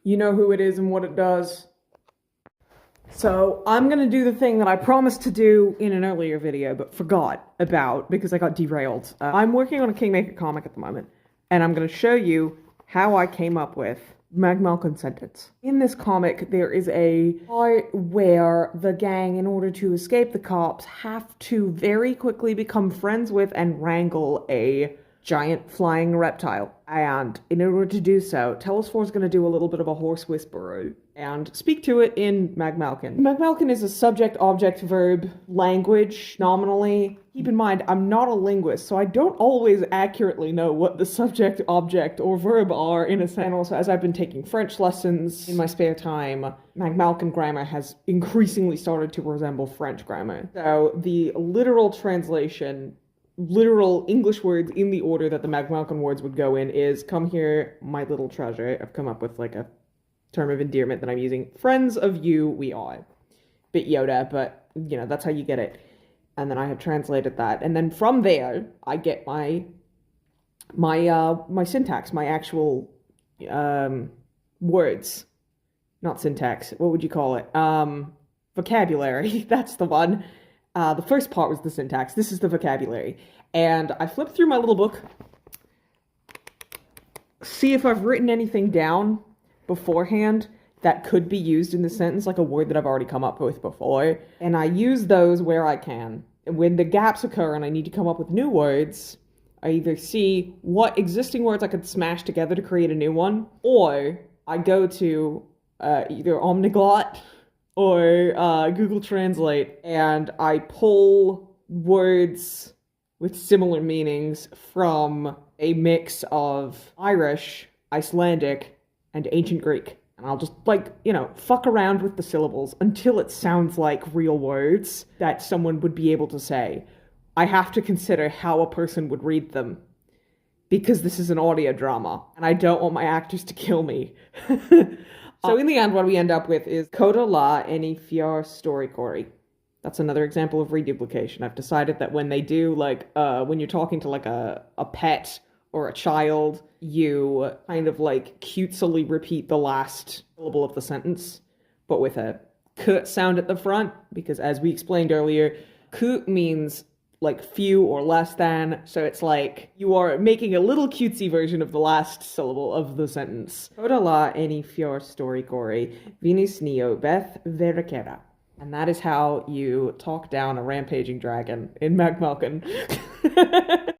You know who it is and what it does. So I'm gonna do the thing that I promised to do in an earlier video, but forgot about because I got derailed. I'm working on a Kingmaker comic at the moment, and I'm gonna show you how I came up with Malcolm sentence. In this comic, there is a part where the gang, in order to escape the cops, have to very quickly become friends with and wrangle a giant flying reptile. And in order to do so, Telesphore is going to do a little bit of a horse whisperer and speak to it in Magmalkin. Magmalkin is a subject-object-verb language, nominally. Keep in mind, I'm not a linguist, so I don't always accurately know what the subject, object, or verb are in a sentence. And also, as I've been taking French lessons in my spare time, Magmalkin grammar has increasingly started to resemble French grammar. So the literal translation, literal English words in the order that the Magmalkin words would go in is, "Come here, my little treasure." I've come up with like a term of endearment that I'm using. Friends of you we are. Bit Yoda, but you know, that's how you get it. And then I have translated that. And then from there, I get my syntax, my actual words. Not syntax. What would you call it? Vocabulary. That's the one. The first part was the syntax. This is the vocabulary. And I flipped through my little book, see if I've written anything down beforehand that could be used in the sentence, like a word that I've already come up with before. And I use those where I can. And when the gaps occur and I need to come up with new words, I either see what existing words I could smash together to create a new one, or I go to either Omniglot or Google Translate, and I pull words with similar meanings from a mix of Irish, Icelandic, and Ancient Greek. And I'll just, like, you know, fuck around with the syllables until it sounds like real words that someone would be able to say. I have to consider how a person would read them, because this is an audio drama, and I don't want my actors to kill me. So in the end, what we end up with is Coda la any fiar story Cory. That's another example of reduplication. I've decided that when they do, like, when you're talking to, like, a pet or a child, you kind of, like, cutesily repeat the last syllable of the sentence, but with a k sound at the front, because as we explained earlier, k means like few or less than, so it's like you are making a little cutesy version of the last syllable of the sentence. Coda la any fior story Cory, vinis neo beth veracera. And that is how you talk down a rampaging dragon in Magmalkin.